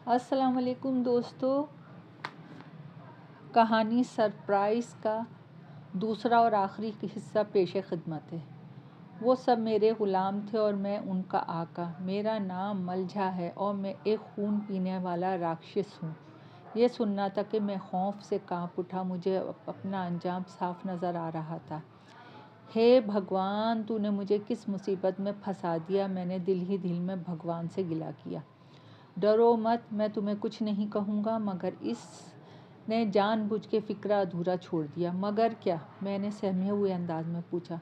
السلام علیکم دوستو، کہانی سرپرائز کا دوسرا اور آخری حصہ پیش خدمت ہے۔ وہ سب میرے غلام تھے اور میں ان کا آقا۔ میرا نام ملجھا ہے اور میں ایک خون پینے والا راکشس ہوں۔ یہ سننا تھا کہ میں خوف سے کانپ اٹھا، مجھے اپنا انجام صاف نظر آ رہا تھا۔ ہے بھگوان، تو نے مجھے کس مصیبت میں پھنسا دیا؟ میں نے دل ہی دل میں بھگوان سے گلہ کیا۔ ڈرو مت، میں تمہیں کچھ نہیں کہوں گا۔ مگر اس نے جان بوجھ کے فکرہ ادھورا چھوڑ دیا۔ مگر کیا؟ میں نے سہمے ہوئے انداز میں پوچھا۔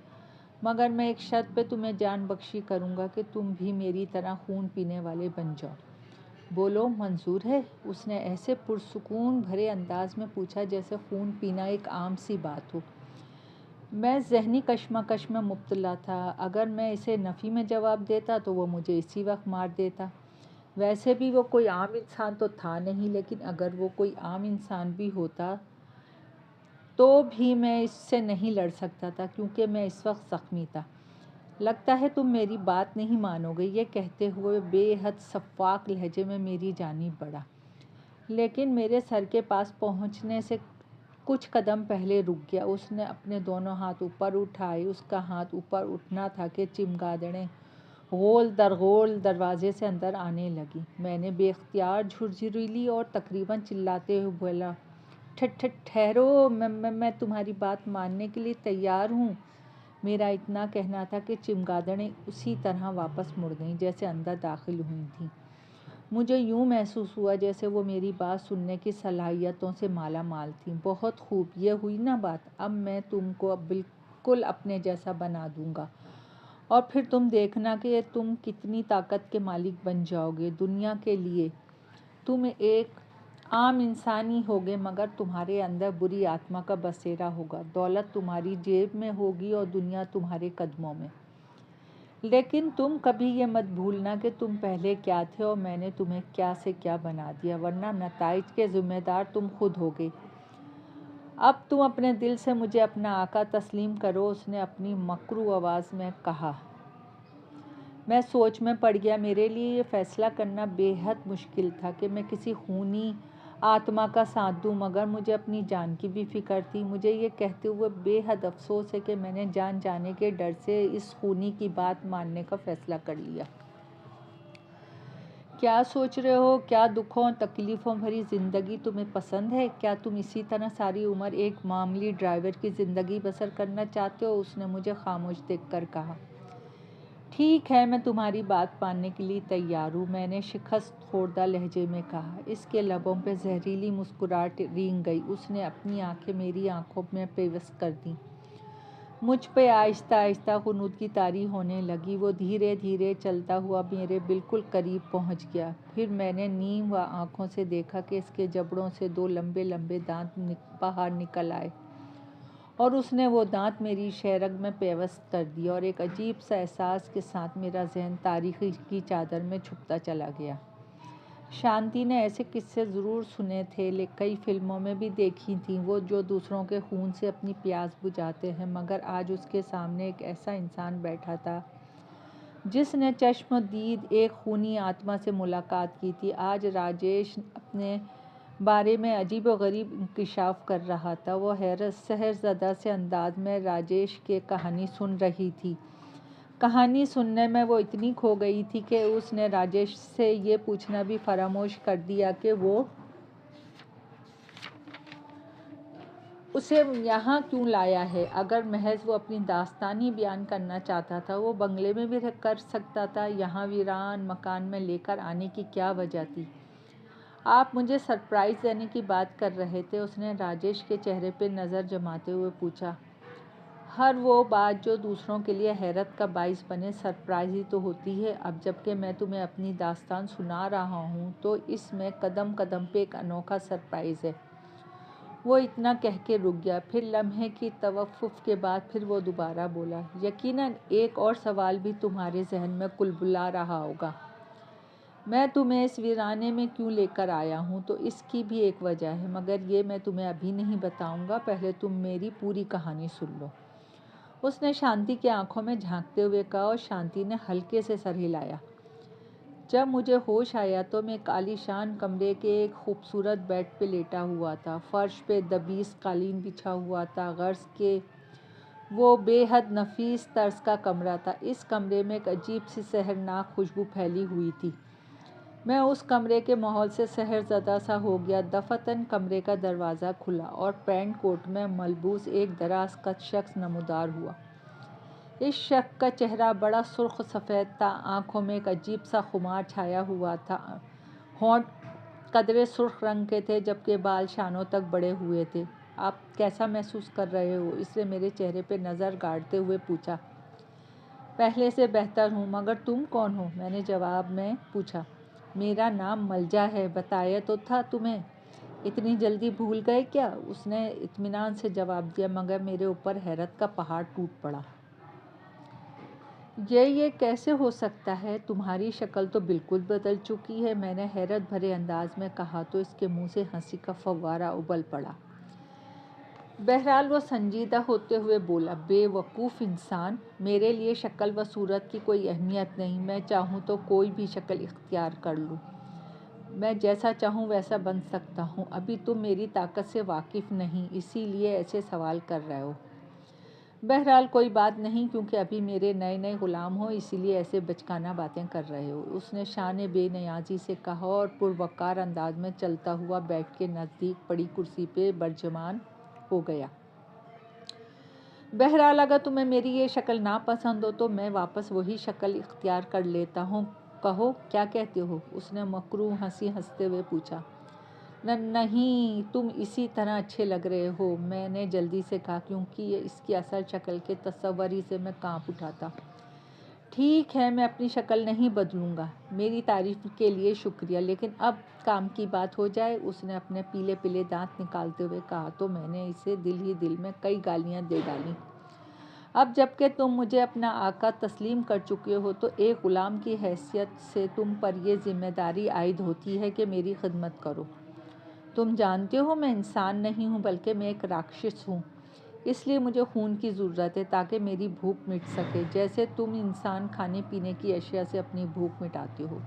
مگر میں ایک شرط پہ تمہیں جان بخشی کروں گا کہ تم بھی میری طرح خون پینے والے بن جاؤ۔ بولو، منظور ہے؟ اس نے ایسے پرسکون بھرے انداز میں پوچھا جیسے خون پینا ایک عام سی بات ہو۔ میں ذہنی کشمکش میں مبتلا تھا۔ اگر میں اسے نفی میں جواب دیتا تو وہ مجھے اسی وقت مار دیتا۔ ویسے بھی وہ کوئی عام انسان تو تھا نہیں، لیکن اگر وہ کوئی عام انسان بھی ہوتا تو بھی میں اس سے نہیں لڑ سکتا تھا، کیونکہ میں اس وقت زخمی تھا۔ لگتا ہے تم میری بات نہیں مانو گے، یہ کہتے ہوئے بے حد شفاف لہجے میں میری جانب بڑھا، لیکن میرے سر کے پاس پہنچنے سے کچھ قدم پہلے رک گیا۔ اس نے اپنے دونوں ہاتھ اوپر اٹھائے۔ اس کا ہاتھ اوپر اٹھنا تھا کہ چمگادڑیں غول در غول دروازے سے اندر آنے لگی۔ میں نے بے اختیار جھرجھری لی اور تقریباً چلاتے ہوئے بولا، ٹھہرو، میں تمہاری بات ماننے کے لیے تیار ہوں۔ میرا اتنا کہنا تھا کہ چمگادڑیں اسی طرح واپس مڑ گئیں جیسے اندر داخل ہوئی تھیں۔ مجھے یوں محسوس ہوا جیسے وہ میری بات سننے کی صلاحیتوں سے مالا مال تھیں۔ بہت خوب، یہ ہوئی نا بات؟ اب میں تم کو بالکل اپنے جیسا بنا دوں گا اور پھر تم دیکھنا کہ تم کتنی طاقت کے مالک بن جاؤ گے دنیا کے لیے۔ تم ایک عام انسان ہی ہوگے، مگر تمہارے اندر بری آتما کا بسیرا ہوگا۔ دولت تمہاری جیب میں ہوگی اور دنیا تمہارے قدموں میں۔ لیکن تم کبھی یہ مت بھولنا کہ تم پہلے کیا تھے اور میں نے تمہیں کیا سے کیا بنا دیا، ورنہ نتائج کے ذمہ دار تم خود ہوگے۔ اب تم اپنے دل سے مجھے اپنا آقا تسلیم کرو، اس نے اپنی مکروہ آواز میں کہا۔ میں سوچ میں پڑ گیا۔ میرے لیے یہ فیصلہ کرنا بے حد مشکل تھا کہ میں کسی خونی آتما کا ساتھ دوں، مگر مجھے اپنی جان کی بھی فکر تھی۔ مجھے یہ کہتے ہوئے بے حد افسوس ہے کہ میں نے جان جانے کے ڈر سے اس خونی کی بات ماننے کا فیصلہ کر لیا۔ کیا سوچ رہے ہو؟ کیا دکھوں اور تکلیفوں بھری زندگی تمہیں پسند ہے؟ کیا تم اسی طرح ساری عمر ایک معمولی ڈرائیور کی زندگی بسر کرنا چاہتے ہو؟ اس نے مجھے خاموش دیکھ کر کہا۔ ٹھیک ہے، میں تمہاری بات ماننے کے لیے تیار ہوں، میں نے شکست خوردہ لہجے میں کہا۔ اس کے لبوں پہ زہریلی مسکراہٹ رینگ گئی۔ اس نے اپنی آنکھیں میری آنکھوں میں پیوست کر دیں۔ مجھ پہ آہستہ آہستہ غنودگی طاری ہونے لگی۔ وہ دھیرے دھیرے چلتا ہوا میرے بالکل قریب پہنچ گیا۔ پھر میں نے نیم آنکھوں سے دیکھا کہ اس کے جبڑوں سے دو لمبے لمبے دانت باہر نکل آئے اور اس نے وہ دانت میری شہرگ میں پیوست کر دیے، اور ایک عجیب سا احساس کے ساتھ میرا ذہن تاریکی کی چادر میں چھپتا چلا گیا۔ شانتی نے ایسے قصے ضرور سنے تھے، کئی فلموں میں بھی دیکھی تھیں، وہ جو دوسروں کے خون سے اپنی پیاس بجھاتے ہیں، مگر آج اس کے سامنے ایک ایسا انسان بیٹھا تھا جس نے چشم دید ایک خونی آتما سے ملاقات کی تھی۔ آج راجیش اپنے بارے میں عجیب و غریب انکشاف کر رہا تھا۔ وہ سحرزدہ سے انداز میں راجیش کی کہانی سن رہی تھی۔ کہانی سننے میں وہ اتنی کھو گئی تھی کہ اس نے راجیش سے یہ پوچھنا بھی فراموش کر دیا کہ وہ اسے یہاں کیوں لایا ہے۔ اگر محض وہ اپنی داستان ہی بیان کرنا چاہتا تھا، وہ بنگلے میں بھی کر سکتا تھا، یہاں ویران مکان میں لے کر آنے کی کیا وجہ تھی؟ آپ مجھے سرپرائز دینے کی بات کر رہے تھے، اس نے راجیش کے چہرے پہ نظر جماتے ہوئے پوچھا۔ ہر وہ بات جو دوسروں کے لیے حیرت کا باعث بنے سرپرائز ہی تو ہوتی ہے۔ اب جب کہ میں تمہیں اپنی داستان سنا رہا ہوں تو اس میں قدم قدم پہ ایک انوکھا سرپرائز ہے۔ وہ اتنا کہہ کے رک گیا، پھر لمحے کی توقف کے بعد پھر وہ دوبارہ بولا، یقیناً ایک اور سوال بھی تمہارے ذہن میں کلبلا رہا ہوگا، میں تمہیں اس ویرانے میں کیوں لے کر آیا ہوں؟ تو اس کی بھی ایک وجہ ہے، مگر یہ میں تمہیں ابھی نہیں بتاؤں گا، پہلے تم میری پوری کہانی سن لو۔ اس نے شانتی کی آنکھوں میں جھانکتے ہوئے کہا، اور شانتی نے ہلکے سے سر ہلایا۔ جب مجھے ہوش آیا تو میں ایک عالیشان کمرے کے ایک خوبصورت بیڈ پہ لیٹا ہوا تھا۔ فرش پہ دبیس قالین بچھا ہوا تھا۔ غرض کہ وہ بے حد نفیس طرز کا کمرہ تھا۔ اس کمرے میں ایک عجیب سی سحرناک خوشبو پھیلی ہوئی تھی۔ میں اس کمرے کے ماحول سے سحر زدہ سا ہو گیا۔ دفعتاً کمرے کا دروازہ کھلا اور پینٹ کوٹ میں ملبوس ایک دراز قد شخص نمودار ہوا۔ اس شخص کا چہرہ بڑا سرخ و سفید تھا۔ آنکھوں میں ایک عجیب سا خمار چھایا ہوا تھا۔ ہونٹ قدرے سرخ رنگ کے تھے جبکہ بال شانوں تک بڑھے ہوئے تھے۔ آپ کیسا محسوس کر رہے ہو؟ اس نے میرے چہرے پہ نظر گاڑتے ہوئے پوچھا۔ پہلے سے بہتر ہوں، مگر تم کون ہو؟ میں نے جواب میں پوچھا۔ میرا نام ملجا ہے، بتایا تو تھا تمہیں۔ اتنی جلدی بھول گئے کیا؟ اس نے اطمینان سے جواب دیا، مگر میرے اوپر حیرت کا پہاڑ ٹوٹ پڑا۔ یہ کیسے ہو سکتا ہے؟ تمہاری شکل تو بالکل بدل چکی ہے، میں نے حیرت بھرے انداز میں کہا تو اس کے منہ سے ہنسی کا فوارہ ابل پڑا۔ بہرحال وہ سنجیدہ ہوتے ہوئے بولا، بے وقوف انسان، میرے لیے شکل و صورت کی کوئی اہمیت نہیں۔ میں چاہوں تو کوئی بھی شکل اختیار کر لوں، میں جیسا چاہوں ویسا بن سکتا ہوں۔ ابھی تم میری طاقت سے واقف نہیں، اسی لیے ایسے سوال کر رہے ہو۔ بہرحال کوئی بات نہیں، کیونکہ ابھی میرے نئے غلام ہو، اسی لیے ایسے بچکانہ باتیں کر رہے ہو، اس نے شان بے نیازی سے کہا اور پروقار انداز میں چلتا ہوا بیڈ کے نزدیک پڑی کرسی پہ برجمان ہو گیا۔ بہرحال اگر تمہیں میری یہ شکل ناپسند ہو تو میں واپس وہی شکل اختیار کر لیتا ہوں، کہو کیا کہتے ہو؟ اس نے مکروہ ہنسی ہنستے ہوئے پوچھا۔ نہیں، تم اسی طرح اچھے لگ رہے ہو، میں نے جلدی سے کہا، کیونکہ اس کی اصل شکل کے تصور ہی سے میں کانپ اٹھا تھا۔ ٹھیک ہے، میں اپنی شکل نہیں بدلوں گا، میری تعریف کے لیے شکریہ، لیکن اب کام کی بات ہو جائے۔ اس نے اپنے پیلے پیلے دانت نکالتے ہوئے کہا تو میں نے اسے دل ہی دل میں کئی گالیاں دے ڈالیں۔ اب جب کہ تم مجھے اپنا آقا تسلیم کر چکے ہو تو ایک غلام کی حیثیت سے تم پر یہ ذمہ داری عائد ہوتی ہے کہ میری خدمت کرو۔ تم جانتے ہو میں انسان نہیں ہوں بلکہ میں ایک راکشس ہوں، اس لیے مجھے خون کی ضرورت ہے تاکہ میری بھوک مٹ سکے، جیسے تم انسان کھانے پینے کی اشیاء سے اپنی بھوک مٹاتے ہو،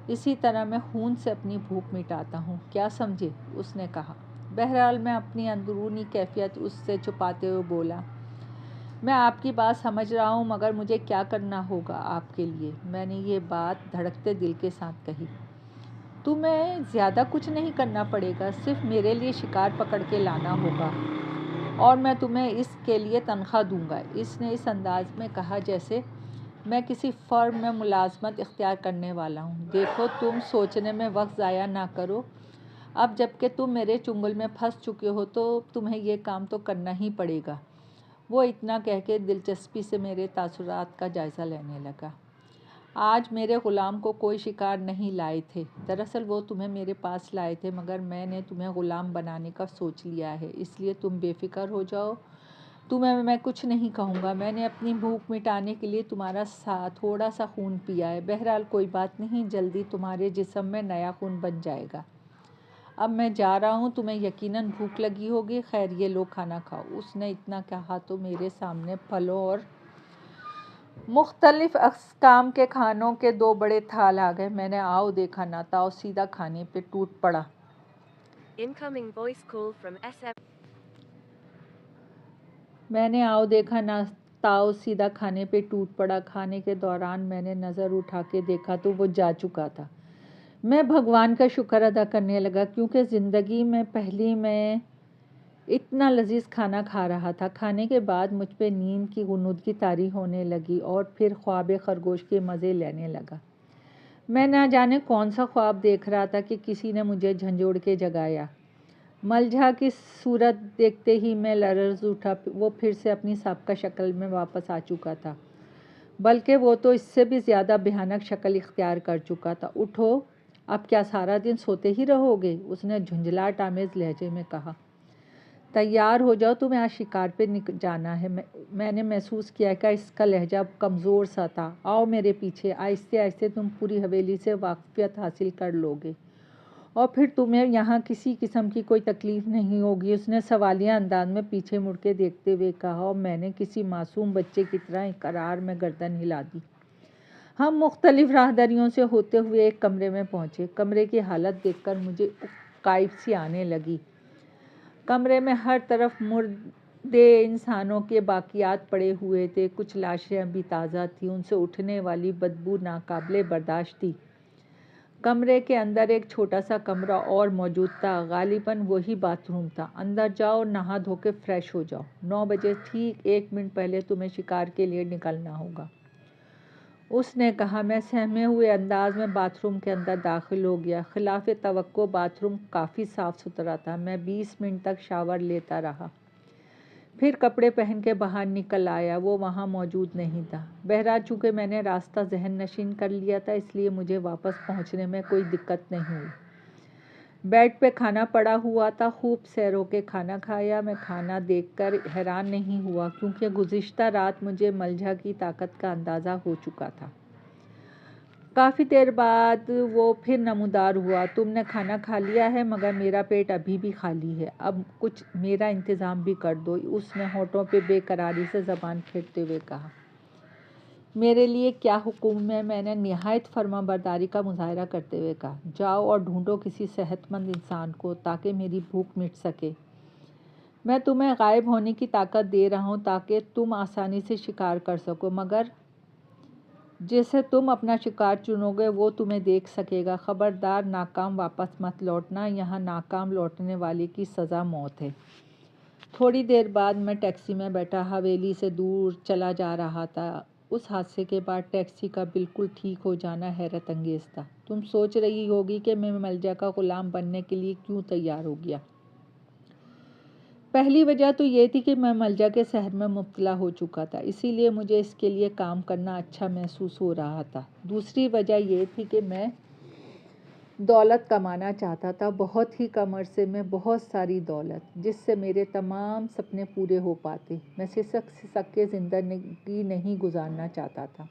اسی طرح میں خون سے اپنی بھوک مٹاتا ہوں، کیا سمجھے؟ اس نے کہا۔ بہرحال میں اپنی اندرونی کیفیت اس سے چھپاتے ہوئے بولا، میں آپ کی بات سمجھ رہا ہوں، مگر مجھے کیا کرنا ہوگا آپ کے لیے؟ میں نے یہ بات دھڑکتے دل کے ساتھ کہی۔ تمہیں زیادہ کچھ نہیں کرنا پڑے گا، صرف میرے لیے شکار پکڑ کے لانا ہوگا اور میں تمہیں اس کے لیے تنخواہ دوں گا۔ اس نے اس انداز میں کہا جیسے میں کسی فرم میں ملازمت اختیار کرنے والا ہوں۔ دیکھو، تم سوچنے میں وقت ضائع نہ کرو، اب جب کہ تم میرے چنگل میں پھنس چکے ہو تو تمہیں یہ کام تو کرنا ہی پڑے گا۔ وہ اتنا کہہ کے دلچسپی سے میرے تاثرات کا جائزہ لینے لگا۔ آج میرے غلام کو کوئی شکار نہیں لائے تھے، دراصل وہ تمہیں میرے پاس لائے تھے، مگر میں نے تمہیں غلام بنانے کا سوچ لیا ہے، اس لیے تم بے فکر ہو جاؤ، تمہیں میں کچھ نہیں کہوں گا۔ میں نے اپنی بھوک مٹانے کے لیے تمہارا تھوڑا سا خون پیا ہے، بہرحال کوئی بات نہیں، جلدی تمہارے جسم میں نیا خون بن جائے گا۔ اب میں جا رہا ہوں، تمہیں یقیناً بھوک لگی ہوگی، خیر یہ لو کھانا کھاؤ۔ اس نے اتنا کہا تو میرے سامنے پھلوں اور مختلف اقسام کے کھانوں کے دو بڑے تھال آ گئے۔ میں نے آؤ دیکھا نہ تاؤ سیدھا کھانے پہ ٹوٹ پڑا۔ کھانے کے دوران میں نے نظر اٹھا کے دیکھا تو وہ جا چکا تھا۔ میں بھگوان کا شکر ادا کرنے لگا، کیونکہ زندگی میں پہلی میں اتنا لذیذ کھانا کھا رہا تھا۔ کھانے کے بعد مجھ پہ نیند کی غنودگی طاری ہونے لگی اور پھر خواب خرگوش کے مزے لینے لگا۔ میں نہ جانے کون سا خواب دیکھ رہا تھا کہ کسی نے مجھے جھنجھوڑ کے جگایا۔ ملجھا کی صورت دیکھتے ہی میں لرز اٹھا، وہ پھر سے اپنی سابقہ شکل میں واپس آ چکا تھا، بلکہ وہ تو اس سے بھی زیادہ بھیانک شکل اختیار کر چکا تھا۔ اٹھو، اب کیا سارا دن سوتے ہی رہو گے؟ اس نے جھنجھلاہٹ آمیز لہجے میں کہا۔ تیار ہو جاؤ، تمہیں آج شکار پہ جانا ہے۔ میں نے محسوس کیا کہ اس کا لہجہ کمزور سا تھا۔ آؤ میرے پیچھے، آہستہ آہستہ تم پوری حویلی سے واقفیت حاصل کر لو گے اور پھر تمہیں یہاں کسی قسم کی کوئی تکلیف نہیں ہوگی۔ اس نے سوالیہ انداز میں پیچھے مڑ کے دیکھتے ہوئے کہا اور میں نے کسی معصوم بچے کی طرح اقرار میں گردن ہلا دی۔ ہم مختلف راہداریوں سے ہوتے ہوئے ایک کمرے میں پہنچے۔ کمرے کی حالت دیکھ کر مجھے اکائب سی آنے لگی۔ کمرے میں ہر طرف مردے انسانوں کے باقیات پڑے ہوئے تھے، کچھ لاشیں ابھی تازہ تھیں، ان سے اٹھنے والی بدبو ناقابل برداشت تھی۔ کمرے کے اندر ایک چھوٹا سا کمرہ اور موجود تھا، غالباً وہی باتھ روم تھا۔ اندر جاؤ اور نہا دھو کے فریش ہو جاؤ، 9 بجے ٹھیک 1 منٹ پہلے تمہیں شکار کے لیے نکلنا ہوگا، اس نے کہا۔ میں سہمے ہوئے انداز میں باتھ روم کے اندر داخل ہو گیا۔ خلاف توقع باتھ روم کافی صاف ستھرا تھا۔ میں 20 منٹ تک شاور لیتا رہا، پھر کپڑے پہن کے باہر نکل آیا۔ وہ وہاں موجود نہیں تھا۔ بہرحال چونکہ میں نے راستہ ذہن نشین کر لیا تھا، اس لیے مجھے واپس پہنچنے میں کوئی دقت نہیں ہوئی۔ بیڈ پہ کھانا پڑا ہوا تھا، خوب سیر ہو کے کھانا کھایا۔ میں کھانا دیکھ کر حیران نہیں ہوا، کیونکہ گزشتہ رات مجھے ملجھا کی طاقت کا اندازہ ہو چکا تھا۔ کافی دیر بعد وہ پھر نمودار ہوا۔ تم نے کھانا کھا لیا ہے، مگر میرا پیٹ ابھی بھی خالی ہے، اب کچھ میرا انتظام بھی کر دو، اس نے ہونٹوں پہ بے قراری سے زبان پھیرتے ہوئے کہا۔ میرے لیے کیا حکم ہے؟ میں نے نہایت فرما برداری کا مظاہرہ کرتے ہوئے کہا۔ جاؤ اور ڈھونڈو کسی صحت مند انسان کو، تاکہ میری بھوک مٹ سکے۔ میں تمہیں غائب ہونے کی طاقت دے رہا ہوں تاکہ تم آسانی سے شکار کر سکو، مگر جسے تم اپنا شکار چنو گے وہ تمہیں دیکھ سکے گا۔ خبردار ناکام واپس مت لوٹنا، یہاں ناکام لوٹنے والے کی سزا موت ہے۔ تھوڑی دیر بعد میں ٹیکسی میں بیٹھا حویلی سے دور چلا جا رہا تھا۔ اس حادثے کے بعد ٹیکسی کا بالکل ٹھیک ہو جانا حیرت انگیز تھا۔ تم سوچ رہی ہوگی کہ میں ملجا کا غلام بننے کے لیے کیوں تیار ہو گیا۔ پہلی وجہ تو یہ تھی کہ میں ملجا کے سحر میں مبتلا ہو چکا تھا، اسی لیے مجھے اس کے لیے کام کرنا اچھا محسوس ہو رہا تھا۔ دوسری وجہ یہ تھی کہ میں دولت کمانا چاہتا تھا، بہت ہی کم عرصے میں بہت ساری دولت، جس سے میرے تمام سپنے پورے ہو پاتے۔ میں سسک کے زندگی نہیں گزارنا چاہتا تھا،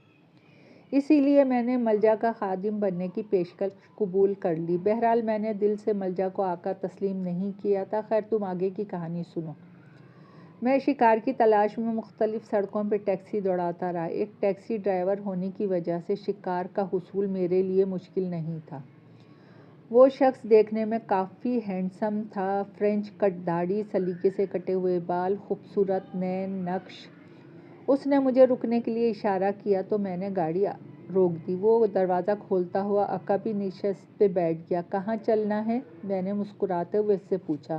اسی لیے میں نے ملجا کا خادم بننے کی پیشکش قبول کر لی۔ بہرحال میں نے دل سے ملجا کو آقا تسلیم نہیں کیا تھا۔ خیر تم آگے کی کہانی سنو۔ میں شکار کی تلاش میں مختلف سڑکوں پہ ٹیکسی دوڑاتا رہا۔ ایک ٹیکسی ڈرائیور ہونے کی وجہ سے شکار کا حصول میرے لیے مشکل نہیں تھا۔ وہ شخص دیکھنے میں کافی ہینڈسم تھا، فرینچ کٹ داڑھی، سلیقے سے کٹے ہوئے بال، خوبصورت نین نقش۔ اس نے مجھے رکنے کے لیے اشارہ کیا تو میں نے گاڑی روک دی۔ وہ دروازہ کھولتا ہوا عقبی نشست پہ بیٹھ گیا۔ کہاں چلنا ہے؟ میں نے مسکراتے ہوئے اس سے پوچھا۔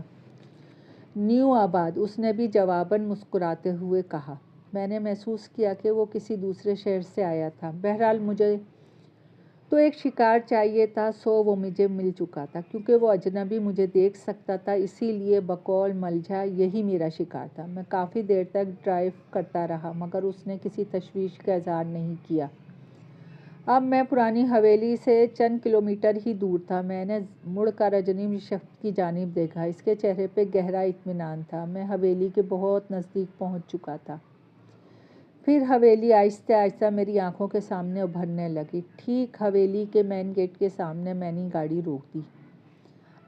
نیو آباد، اس نے بھی جواباً مسکراتے ہوئے کہا۔ میں نے محسوس کیا کہ وہ کسی دوسرے شہر سے آیا تھا۔ بہرحال مجھے تو ایک شکار چاہیے تھا، سو وہ مجھے مل چکا تھا۔ کیونکہ وہ اجنبی مجھے دیکھ سکتا تھا، اسی لیے بقول ملجھا یہی میرا شکار تھا۔ میں کافی دیر تک ڈرائیو کرتا رہا، مگر اس نے کسی تشویش کا اظہار نہیں کیا۔ اب میں پرانی حویلی سے چند کلومیٹر ہی دور تھا۔ میں نے مڑ کر اجنبی شخص کی جانب دیکھا، اس کے چہرے پہ گہرا اطمینان تھا۔ میں حویلی کے بہت نزدیک پہنچ چکا تھا۔ پھر حویلی آہستہ آہستہ میری آنکھوں کے سامنے ابھرنے لگی۔ ٹھیک حویلی کے مین گیٹ کے سامنے میں نے گاڑی روک دی۔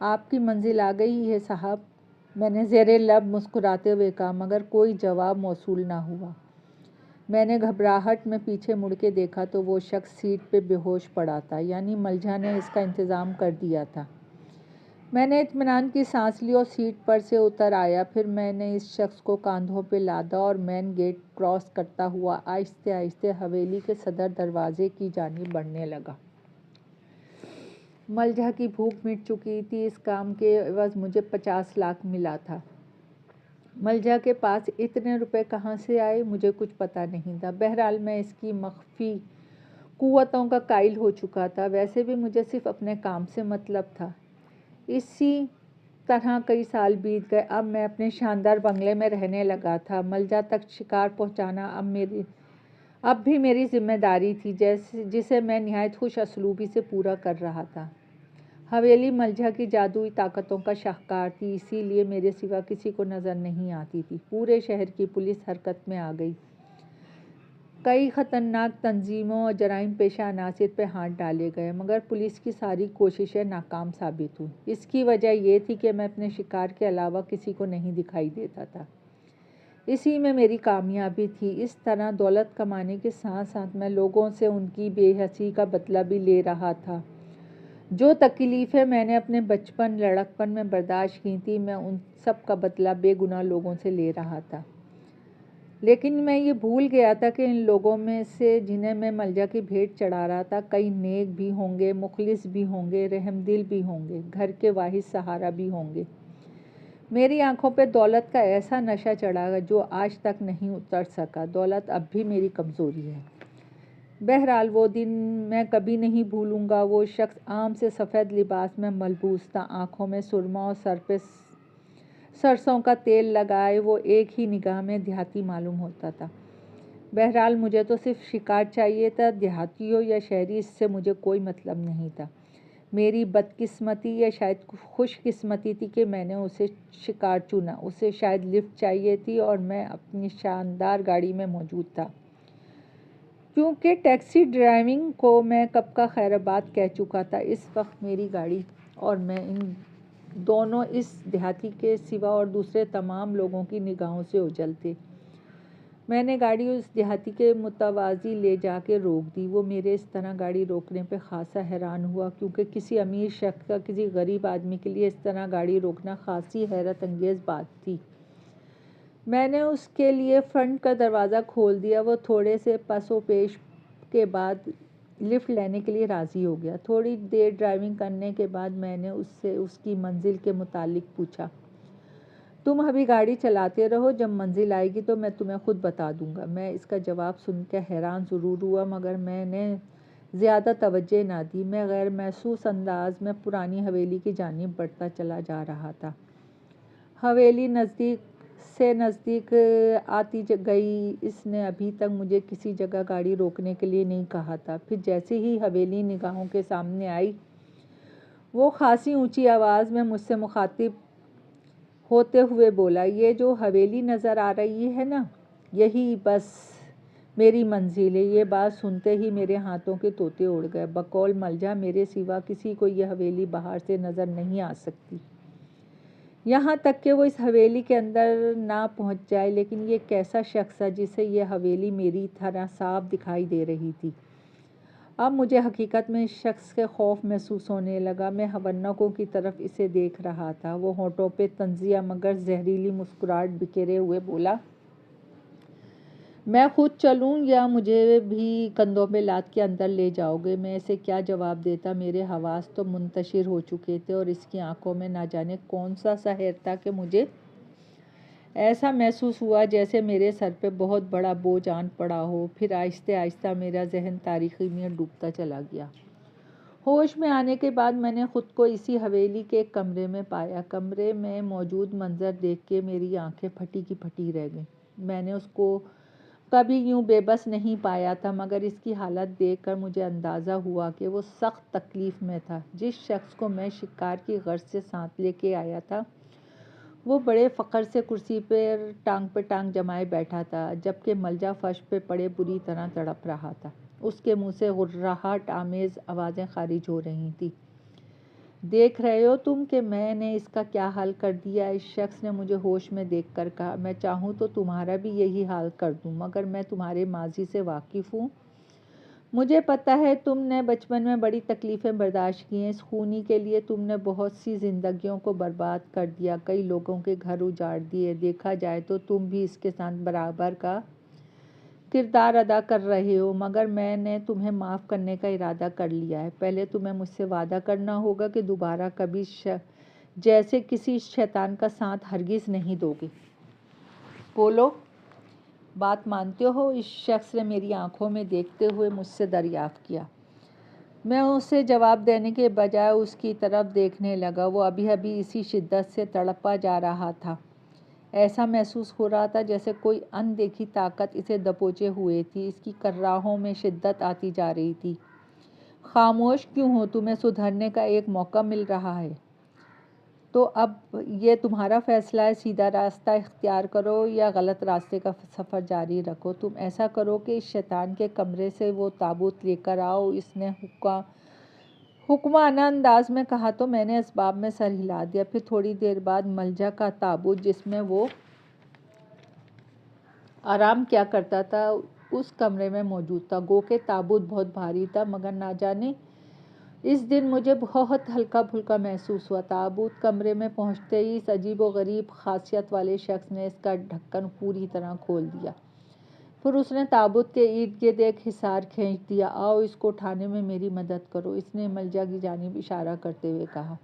آپ کی منزل آ گئی ہے صاحب، میں نے زیر لب مسکراتے ہوئے کہا، مگر کوئی جواب موصول نہ ہوا۔ میں نے گھبراہٹ میں پیچھے مڑ کے دیکھا تو وہ شخص سیٹ پہ بے ہوش پڑا تھا، یعنی ملجھا نے اس کا انتظام کر دیا تھا۔ میں نے اطمینان کی سانس لی اور سیٹ پر سے اتر آیا۔ پھر میں نے اس شخص کو کاندھوں پہ لادا اور مین گیٹ کراس کرتا ہوا آہستہ آہستہ حویلی کے صدر دروازے کی جانب بڑھنے لگا۔ ملجھا کی بھوک مٹ چکی تھی، اس کام کے عوض مجھے 50 لاکھ ملا تھا۔ ملجھا کے پاس اتنے روپے کہاں سے آئے، مجھے کچھ پتہ نہیں تھا۔ بہرحال میں اس کی مخفی قوتوں کا قائل ہو چکا تھا۔ ویسے بھی مجھے صرف اپنے کام سے مطلب تھا۔ اسی طرح کئی سال بیت گئے۔ اب میں اپنے شاندار بنگلے میں رہنے لگا تھا۔ ملجھا تک شکار پہنچانا اب بھی میری ذمہ داری تھی، جسے میں نہایت خوش اسلوبی سے پورا کر رہا تھا۔ حویلی ملجھا کی جادوئی طاقتوں کا شاہکار تھی، اسی لیے میرے سوا کسی کو نظر نہیں آتی تھی۔ پورے شہر کی پولیس حرکت میں آ گئی۔ کئی خطرناک تنظیموں اور جرائم پیشہ عناصر پہ ہاتھ ڈالے گئے، مگر پولیس کی ساری کوششیں ناکام ثابت ہوئیں۔ اس کی وجہ یہ تھی کہ میں اپنے شکار کے علاوہ کسی کو نہیں دکھائی دیتا تھا۔ اسی میں میری کامیابی تھی۔ اس طرح دولت کمانے کے ساتھ ساتھ میں لوگوں سے ان کی بے حسی کا بدلہ بھی لے رہا تھا۔ جو تکلیفیں میں نے اپنے بچپن لڑکپن میں برداشت کی تھی، میں ان سب کا بدلہ بے گناہ لوگوں سے لے رہا تھا۔ لیکن میں یہ بھول گیا تھا کہ ان لوگوں میں سے جنہیں میں ملجا کی بھیٹ چڑھا رہا تھا، کئی نیک بھی ہوں گے، مخلص بھی ہوں گے، رحم دل بھی ہوں گے، گھر کے واحد سہارا بھی ہوں گے۔ میری آنکھوں پہ دولت کا ایسا نشہ چڑھا جو آج تک نہیں اتر سکا۔ دولت اب بھی میری کمزوری ہے۔ بہرحال وہ دن میں کبھی نہیں بھولوں گا۔ وہ شخص عام سے سفید لباس میں ملبوس تھا، آنکھوں میں سرما اور سر پہ سرسوں کا تیل لگائے وہ ایک ہی نگاہ میں دیہاتی معلوم ہوتا تھا۔ بہرحال مجھے تو صرف شکار چاہیے تھا، دیہاتی ہو یا شہری، اس سے مجھے کوئی مطلب نہیں تھا۔ میری بدقسمتی یا شاید خوش قسمتی تھی کہ میں نے اسے شکار چنا۔ اسے شاید لفٹ چاہیے تھی اور میں اپنی شاندار گاڑی میں موجود تھا۔ کیونکہ ٹیکسی ڈرائیونگ کو میں کب کا خیر آباد کہہ چکا تھا، اس وقت میری گاڑی اور میں ان دونوں اس دیہاتی کے سوا اور دوسرے تمام لوگوں کی نگاہوں سے اوجھل تھے۔ میں نے گاڑی اس دیہاتی کے متوازی لے جا کے روک دی۔ وہ میرے اس طرح گاڑی روکنے پہ خاصا حیران ہوا، کیونکہ کسی امیر شخص کا کسی غریب آدمی کے لیے اس طرح گاڑی روکنا خاصی حیرت انگیز بات تھی۔ میں نے اس کے لیے فرنٹ کا دروازہ کھول دیا۔ وہ تھوڑے سے پس و پیش کے بعد لفٹ لینے کے لیے راضی ہو گیا۔ تھوڑی دیر ڈرائیونگ کرنے کے بعد میں نے اس سے اس کی منزل کے متعلق پوچھا۔ تم ابھی گاڑی چلاتے رہو، جب منزل آئے گی تو میں تمہیں خود بتا دوں گا۔ میں اس کا جواب سن کے حیران ضرور ہوا، مگر میں نے زیادہ توجہ نہ دی۔ میں غیر محسوس انداز میں پرانی حویلی کی جانب بڑھتا چلا جا رہا تھا۔ حویلی نزدیک سے نزدیک آتی گئی۔ اس نے ابھی تک مجھے کسی جگہ گاڑی روکنے کے لیے نہیں کہا تھا۔ پھر جیسے ہی حویلی نگاہوں کے سامنے آئی، وہ خاصی اونچی آواز میں مجھ سے مخاطب ہوتے ہوئے بولا، یہ جو حویلی نظر آ رہی ہے نا، یہی بس میری منزل ہے۔ یہ بات سنتے ہی میرے ہاتھوں کے طوطے اڑ گئے۔ بقول ملجا میرے سوا کسی کو یہ حویلی باہر سے نظر نہیں آ سکتی، یہاں تک کہ وہ اس حویلی کے اندر نہ پہنچ جائے۔ لیکن یہ کیسا شخص تھا جسے یہ حویلی میری طرح صاف دکھائی دے رہی تھی؟ اب مجھے حقیقت میں اس شخص کے خوف محسوس ہونے لگا۔ میں حونکوں کی طرف اسے دیکھ رہا تھا۔ وہ ہونٹوں پہ طنزیہ مگر زہریلی مسکراہٹ بکھیرے ہوئے بولا، میں خود چلوں یا مجھے بھی کندھوں پہ لاد کے اندر لے جاؤ گے؟ میں اسے کیا جواب دیتا؟ میرے حواس تو منتشر ہو چکے تھے اور اس کی آنکھوں میں نہ جانے کون سا سحر تھا کہ مجھے ایسا محسوس ہوا جیسے میرے سر پہ بہت بڑا بوجھ آن پڑا ہو۔ پھر آہستہ آہستہ میرا ذہن تاریکی میں ڈوبتا چلا گیا۔ ہوش میں آنے کے بعد میں نے خود کو اسی حویلی کے ایک کمرے میں پایا۔ کمرے میں موجود منظر دیکھ کے میری آنکھیں پھٹی کی پھٹی رہ گئیں۔ میں نے اس کو کبھی یوں بے بس نہیں پایا تھا، مگر اس کی حالت دیکھ کر مجھے اندازہ ہوا کہ وہ سخت تکلیف میں تھا۔ جس شخص کو میں شکار کی غرض سے ساتھ لے کے آیا تھا، وہ بڑے فخر سے کرسی پر ٹانگ جمائے بیٹھا تھا، جبکہ ملجا فرش پہ پڑے بری طرح تڑپ رہا تھا۔ اس کے منہ سے غرغراہٹ آمیز آوازیں خارج ہو رہی تھیں۔ دیکھ رہے ہو تم کہ میں نے اس کا کیا حال کر دیا؟ اس شخص نے مجھے ہوش میں دیکھ کر کہا۔ میں چاہوں تو تمہارا بھی یہی حال کر دوں، مگر میں تمہارے ماضی سے واقف ہوں۔ مجھے پتہ ہے تم نے بچپن میں بڑی تکلیفیں برداشت کی ہیں۔ اس خونی کے لیے تم نے بہت سی زندگیوں کو برباد کر دیا، کئی لوگوں کے گھر اجاڑ دیے۔ دیکھا جائے تو تم بھی اس کے ساتھ برابر کا کردار ادا کر رہے ہو، مگر میں نے تمہیں معاف کرنے کا ارادہ کر لیا ہے۔ پہلے تمہیں مجھ سے وعدہ کرنا ہوگا کہ دوبارہ کبھی جیسے کسی شیطان کا ساتھ ہرگز نہیں دو گے۔ بولو، بات مانتے ہو؟ اس شخص نے میری آنکھوں میں دیکھتے ہوئے مجھ سے دریافت کیا۔ میں اسے جواب دینے کے بجائے اس کی طرف دیکھنے لگا۔ وہ ابھی اسی شدت سے تڑپا جا رہا تھا۔ ایسا محسوس ہو رہا تھا جیسے کوئی اندیکھی طاقت اسے دبوچے ہوئے تھی۔ اس کی کرراہوں میں شدت آتی جا رہی تھی۔ خاموش کیوں ہو؟ تمہیں سدھرنے کا ایک موقع مل رہا ہے، تو اب یہ تمہارا فیصلہ ہے۔ سیدھا راستہ اختیار کرو یا غلط راستے کا سفر جاری رکھو۔ تم ایسا کرو کہ اس شیطان کے کمرے سے وہ تابوت لے کر آؤ۔ اس نے حکمانہ انداز میں کہا تو میں نے اسباب میں سر ہلا دیا۔ پھر تھوڑی دیر بعد ملجا کا تابوت، جس میں وہ آرام کیا کرتا تھا اس کمرے میں موجود تھا، گو کہ تابوت بہت بھاری تھا، مگر نہ جانے اس دن مجھے بہت ہلکا پھلکا محسوس ہوا۔ تابوت کمرے میں پہنچتے ہی اس عجیب و غریب خاصیت والے شخص نے اس کا ڈھکن پوری طرح کھول دیا۔ پھر اس نے تابوت کے ارد گرد ایک حصار کھینچ دیا۔ آؤ اس کو اٹھانے میں میری مدد کرو، اس نے ملجا کی جانب اشارہ کرتے ہوئے کہا۔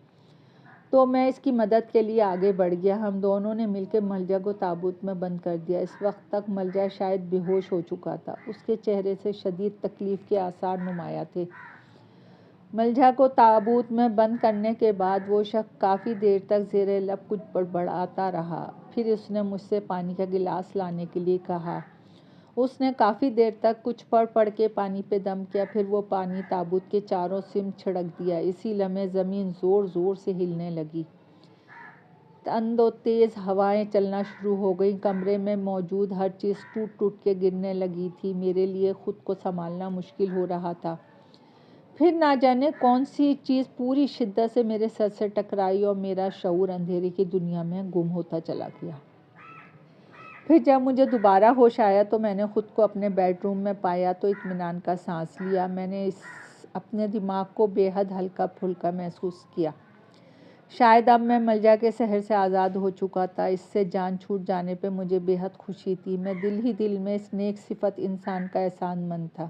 تو میں اس کی مدد کے لیے آگے بڑھ گیا۔ ہم دونوں نے مل کے ملجا کو تابوت میں بند کر دیا۔ اس وقت تک ملجا شاید بے ہوش ہو چکا تھا، اس کے چہرے سے شدید تکلیف کے آثار نمایاں تھے۔ ملجا کو تابوت میں بند کرنے کے بعد وہ شخص کافی دیر تک زیر لب کچھ بڑبڑاتا رہا۔ پھر اس نے مجھ سے پانی کا گلاس لانے کے لیے کہا۔ اس نے کافی دیر تک کچھ پڑھ کے پانی پہ دم کیا، پھر وہ پانی تابوت کے چاروں سمت چھڑک دیا۔ اسی لمحے زمین زور زور سے ہلنے لگی۔ تند و تیز ہوائیں چلنا شروع ہو گئیں۔ کمرے میں موجود ہر چیز ٹوٹ ٹوٹ کے گرنے لگی تھی۔ میرے لیے خود کو سنبھالنا مشکل ہو رہا تھا۔ پھر نہ جانے کون سی چیز پوری شدت سے میرے سر سے ٹکرائی اور میرا شعور اندھیرے کی دنیا میں گم ہوتا چلا گیا۔ پھر جب مجھے دوبارہ ہوش آیا تو میں نے خود کو اپنے بیڈ روم میں پایا تو اطمینان کا سانس لیا۔ میں نے اپنے دماغ کو بے حد ہلکا پھلکا محسوس کیا۔ شاید اب میں ملجا کے سحر سے آزاد ہو چکا تھا۔ اس سے جان چھوٹ جانے پہ مجھے بے حد خوشی تھی۔ میں دل ہی دل میں اس نیک صفت انسان کا احسان مند تھا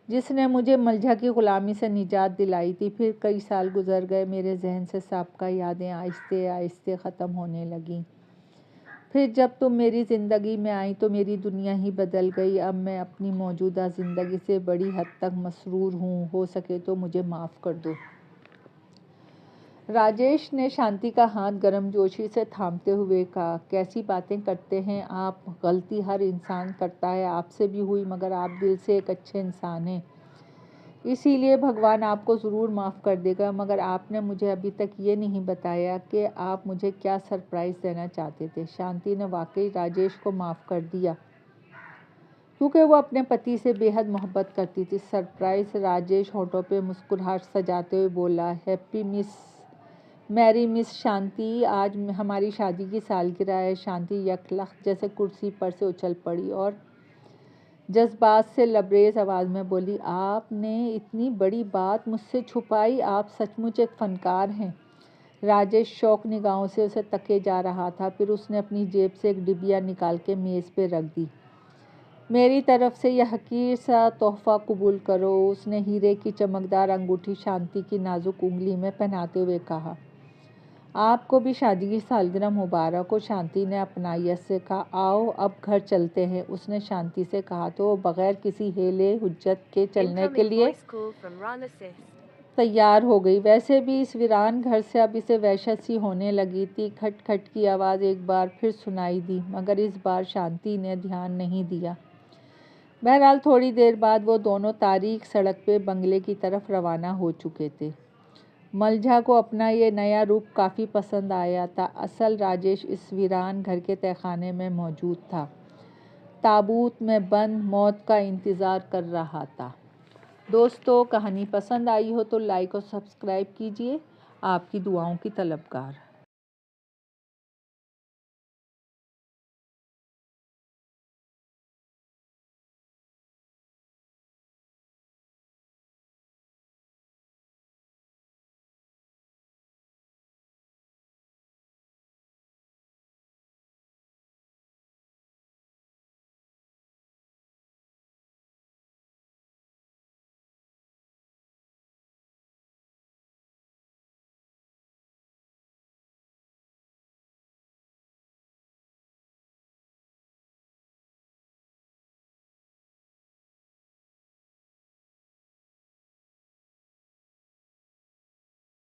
جس نے مجھے ملجا کی غلامی سے نجات دلائی تھی۔ پھر کئی سال گزر گئے، میرے ذہن سے سابقہ یادیں آہستہ آہستہ ختم ہونے لگیں۔ پھر جب تم میری زندگی میں آئی تو میری دنیا ہی بدل گئی۔ اب میں اپنی موجودہ زندگی سے بڑی حد تک مسرور ہوں، ہو سکے تو مجھے معاف کر دو۔ راجیش نے شانتی کا ہاتھ گرم جوشی سے تھامتے ہوئے کہا، کیسی باتیں کرتے ہیں آپ، غلطی ہر انسان کرتا ہے، آپ سے بھی ہوئی، مگر آپ دل سے ایک اچھے انسان ہیں، اسی لیے بھگوان آپ کو ضرور معاف کر دے گا۔ مگر آپ نے مجھے ابھی تک یہ نہیں بتایا کہ آپ مجھے کیا سرپرائز دینا چاہتے تھے۔ شانتی نے واقعی راجیش کو معاف کر دیا کیونکہ وہ اپنے پتی سے بے حد محبت کرتی تھی۔ سرپرائز؟ راجیش ہونٹوں پہ مسکراہٹ سجاتے ہوئے بولا، میری مس شانتی، آج ہماری شادی کی سالگرہ ہے۔ شانتی یک لخت جیسے کرسی پر سے اچھل پڑی اور جذبات سے لبریز آواز میں بولی، آپ نے اتنی بڑی بات مجھ سے چھپائی، آپ سچ مچ ایک فنکار ہیں۔ راجیش شوق نگاہوں سے اسے تکے جا رہا تھا، پھر اس نے اپنی جیب سے ایک ڈبیا نکال کے میز پہ رکھ دی۔ میری طرف سے یہ حقیر سا تحفہ قبول کرو۔ اس نے ہیرے کی چمکدار انگوٹھی شانتی کی نازک انگلی میں پہناتے ہوئے کہا۔ آپ کو بھی شادی کی سالگرہ مبارک ہو، شانتی نے اپنائیت سے کہا۔ آؤ اب گھر چلتے ہیں، اس نے شانتی سے کہا تو وہ بغیر کسی ہیلے حجت کے چلنے کے لیے تیار ہو گئی۔ ویسے بھی اس ویران گھر سے اب اسے وحشت سی ہونے لگی تھی۔ کھٹ کھٹ کی آواز ایک بار پھر سنائی دی، مگر اس بار شانتی نے دھیان نہیں دیا۔ بہرحال تھوڑی دیر بعد وہ دونوں تاریک سڑک پہ بنگلے کی طرف روانہ ہو چکے تھے۔ ملجھا کو اپنا یہ نیا روپ کافی پسند آیا تھا۔ اصل راجیش اس ویران گھر کے تہخانے میں موجود تھا، تابوت میں بند، موت کا انتظار کر رہا تھا۔ دوستو، کہانی پسند آئی ہو تو لائک اور سبسکرائب کیجیے۔ آپ کی دعاؤں کی طلبگار۔